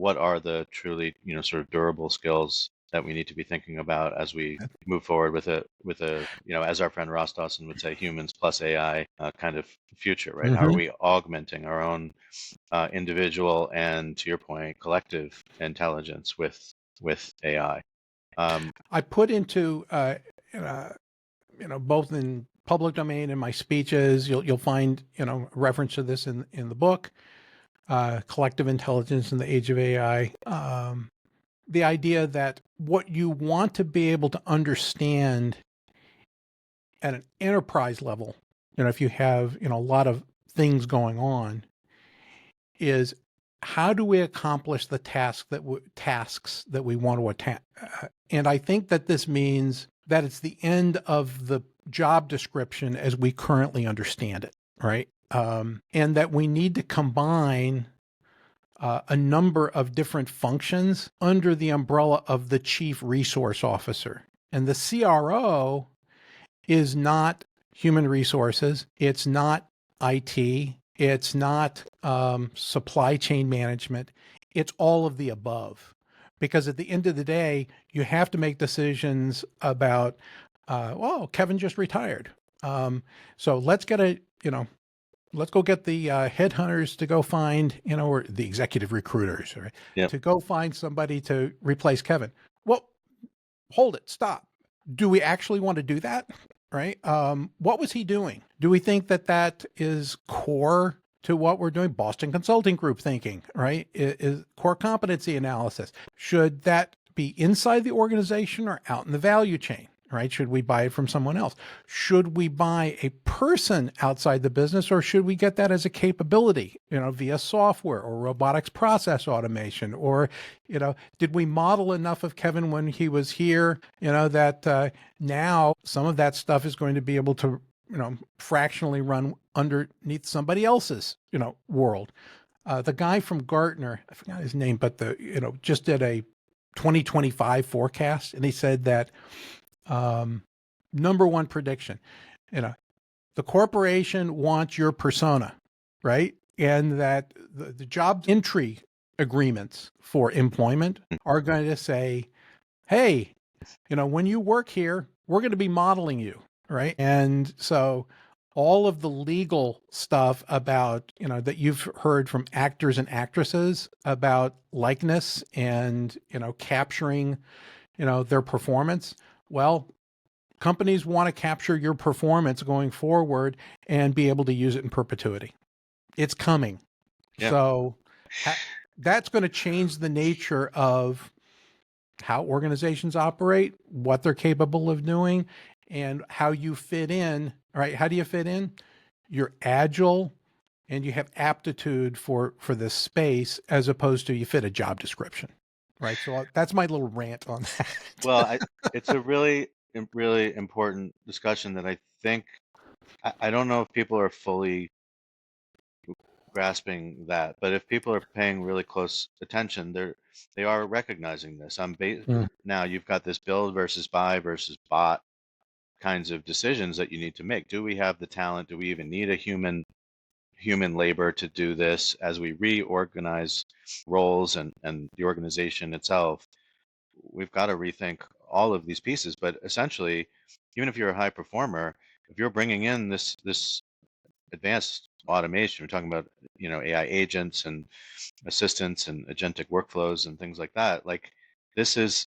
what are the truly, sort of durable skills that we need to be thinking about as we move forward with a, as our friend Ross Dawson would say, humans plus AI kind of future, right? How are Mm-hmm. we augmenting our own individual and, to your point, collective intelligence with AI? I put into both in public domain and my speeches. You'll find reference to this in the book, Collective Intelligence in the Age of AI. The idea that what you want to be able to understand at an enterprise level, if you have a lot of things going on, is how do we accomplish the tasks that we want to attack? And I think that this means that it's the end of the job description as we currently understand it, right? And that we need to combine a number of different functions under the umbrella of the chief resource officer. And the CRO is not human resources. It's not IT. It's not supply chain management. It's all of the above. Because at the end of the day, you have to make decisions about, well, Kevin just retired. So let's get let's go get the headhunters to go find, or the executive recruiters, right? Yeah. To go find somebody to replace Kevin. Well, hold it, stop. Do we actually want to do that? Right? What was he doing? Do we think that that is core to what we're doing? Boston Consulting Group thinking, right? Is core competency analysis. Should that be inside the organization or out in the value chain? Right? Should we buy it from someone else? Should we buy a person outside the business, or should we get that as a capability, via software or robotics process automation? Or, did we model enough of Kevin when he was here, that now some of that stuff is going to be able to, fractionally run underneath somebody else's, world? The guy from Gartner, I forgot his name, but just did a 2025 forecast, and he said that number one prediction, the corporation wants your persona, right? And that the job entry agreements for employment are going to say, hey, when you work here, we're going to be modeling you, right? And so all of the legal stuff about, that you've heard from actors and actresses about likeness and, capturing, their performance. Well, companies want to capture your performance going forward and be able to use it in perpetuity. It's coming. Yeah. So that's going to change the nature of how organizations operate, what they're capable of doing, and how you fit in, right? How do you fit in? You're agile and you have aptitude for this space, as opposed to you fit a job description, right? So that's my little rant on that. Well, it's a really important discussion that I think, I don't know if people are fully grasping that, but if people are paying really close attention, they are recognizing this. Now you've got this build versus buy versus bot kinds of decisions that you need to make. Do we have the talent? Do we even need a human labor to do this as we reorganize roles and the organization itself? We've got to rethink all of these pieces. But essentially, even if you're a high performer, if you're bringing in this advanced automation, we're talking about AI agents and assistants and agentic workflows and things like that. Like, this is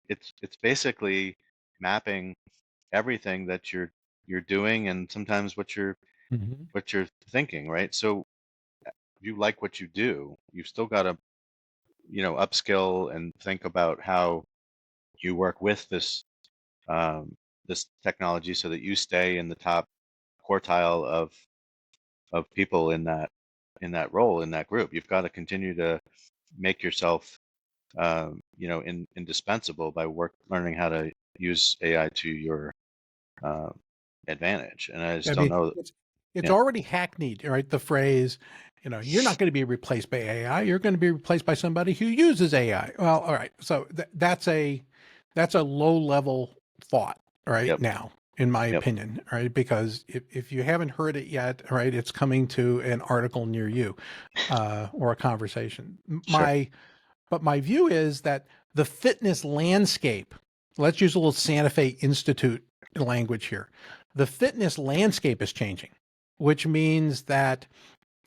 it's basically mapping everything that you're doing, and sometimes what you're thinking, right? So if you like what you do, you've still got to upskill and think about how you work with this technology so that you stay in the top quartile of people in that role, in that group. You've got to continue to make yourself indispensable by learning how to use AI to your advantage. And I just don't know. It's already hackneyed, right? The phrase, you're not going to be replaced by AI. You're going to be replaced by somebody who uses AI. Well, all right. So that's a low level thought right Yep. now. in my Yep. opinion, right? Because if you haven't heard it yet, right, it's coming to an article near you, or a conversation. Sure. But my view is that the fitness landscape, let's use a little Santa Fe Institute language here. The fitness landscape is changing, which means that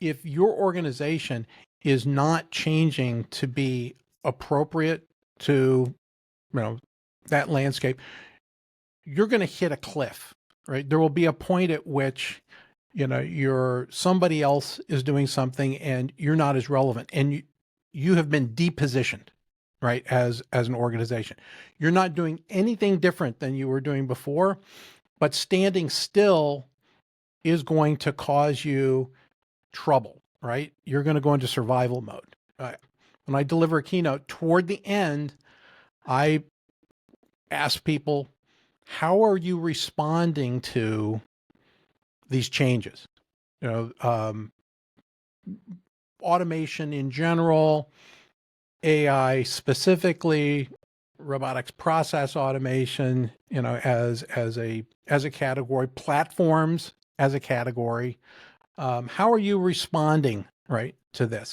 if your organization is not changing to be appropriate to, that landscape, you're going to hit a cliff, right? There will be a point at which, somebody else is doing something and you're not as relevant, and you have been depositioned, right? As an organization, you're not doing anything different than you were doing before, but standing still is going to cause you trouble, right? You're going to go into survival mode. When I deliver a keynote toward the end, I ask people, how are you responding to these changes? Automation in general, AI specifically, robotics process automation, as a category, platforms as a category. How are you responding, right, to this?